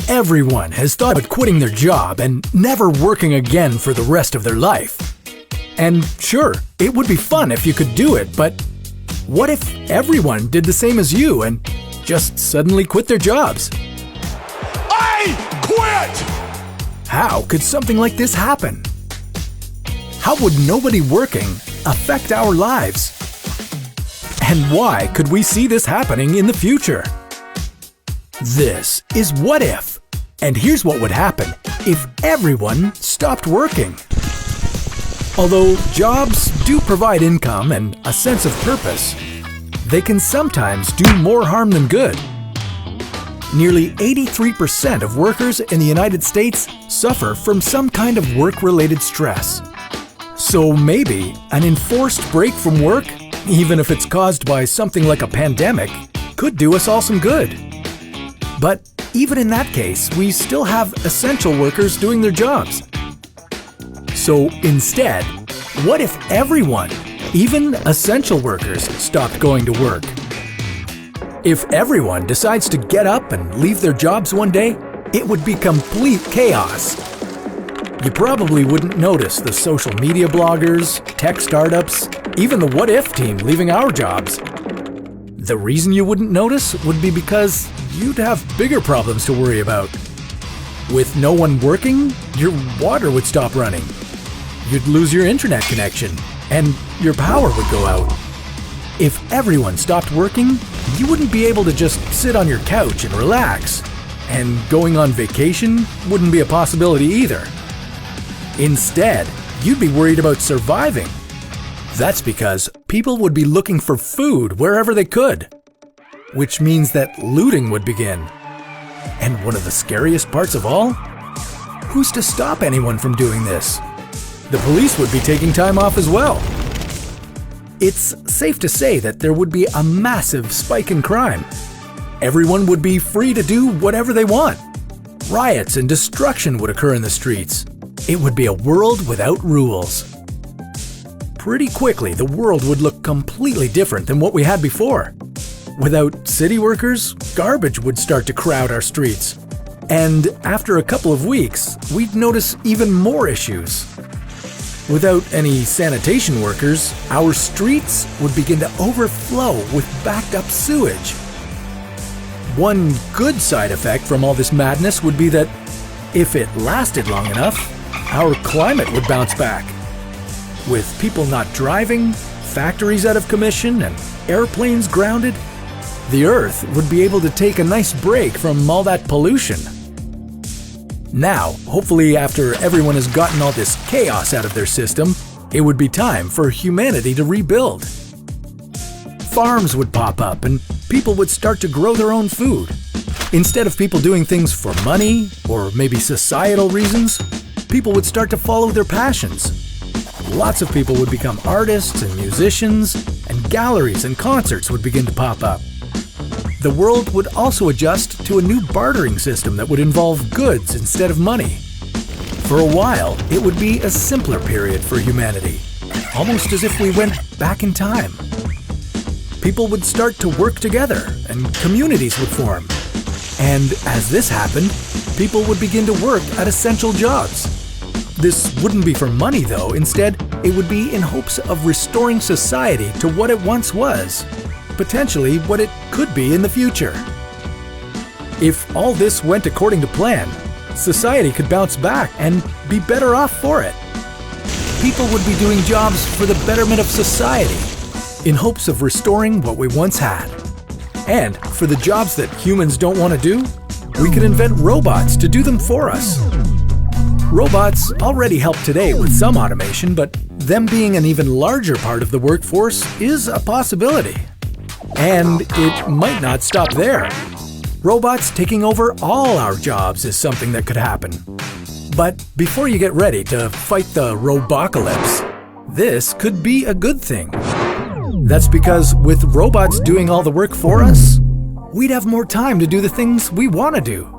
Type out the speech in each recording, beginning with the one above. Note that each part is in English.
Everyone has thought about quitting their job and never working again for the rest of their life. And sure, it would be fun if you could do it, but what if everyone did the same as you and just suddenly quit their jobs? I quit! How could something like this happen? How would nobody working affect our lives? And why could we see this happening in the future? This is What If, and here's what would happen if everyone stopped working. Although jobs do provide income and a sense of purpose, they can sometimes do more harm than good. Nearly 83% of workers in the United States suffer from some kind of work-related stress. So maybe an enforced break from work, even if it's caused by something like a pandemic, could do us all some good. But even in that case, we still have essential workers doing their jobs. So instead, what if everyone, even essential workers, stopped going to work? If everyone decides to get up and leave their jobs one day, it would be complete chaos. You probably wouldn't notice the social media bloggers, tech startups, even the What If team leaving our jobs. The reason you wouldn't notice would be because you'd have bigger problems to worry about. With no one working, your water would stop running. You'd lose your internet connection, and your power would go out. If everyone stopped working, you wouldn't be able to just sit on your couch and relax. And going on vacation wouldn't be a possibility either. Instead, you'd be worried about surviving. That's because people would be looking for food wherever they could, which means that looting would begin. And one of the scariest parts of all? Who's to stop anyone from doing this? The police would be taking time off as well. It's safe to say that there would be a massive spike in crime. Everyone would be free to do whatever they want. Riots and destruction would occur in the streets. It would be a world without rules. Pretty quickly, the world would look completely different than what we had before. Without city workers, garbage would start to crowd our streets. And after a couple of weeks, we'd notice even more issues. Without any sanitation workers, our streets would begin to overflow with backed up sewage. One good side effect from all this madness would be that if it lasted long enough, our climate would bounce back. With people not driving, factories out of commission, and airplanes grounded, the Earth would be able to take a nice break from all that pollution. Now, hopefully after everyone has gotten all this chaos out of their system, it would be time for humanity to rebuild. Farms would pop up and people would start to grow their own food. Instead of people doing things for money or maybe societal reasons, people would start to follow their passions. Lots of people would become artists and musicians, and galleries and concerts would begin to pop up. The world would also adjust to a new bartering system that would involve goods instead of money. For a while, it would be a simpler period for humanity, almost as if we went back in time. People would start to work together, and communities would form. And as this happened, people would begin to work at essential jobs. This wouldn't be for money, though. Instead, it would be in hopes of restoring society to what it once was, potentially what it could be in the future. If all this went according to plan, society could bounce back and be better off for it. People would be doing jobs for the betterment of society, in hopes of restoring what we once had. And for the jobs that humans don't want to do, we could invent robots to do them for us. Robots already help today with some automation, but them being an even larger part of the workforce is a possibility. And it might not stop there. Robots taking over all our jobs is something that could happen. But before you get ready to fight the robocalypse, this could be a good thing. That's because with robots doing all the work for us, we'd have more time to do the things we want to do.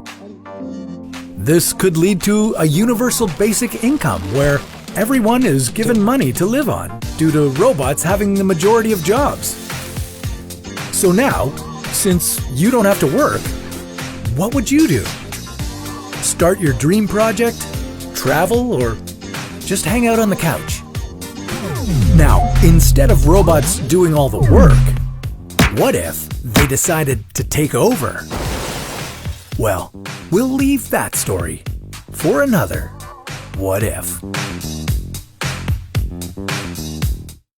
This could lead to a universal basic income where everyone is given money to live on due to robots having the majority of jobs. So now, since you don't have to work, what would you do? Start your dream project? Travel? Or just hang out on the couch? Now, instead of robots doing all the work, what if they decided to take over? Well, we'll leave that story for another What If.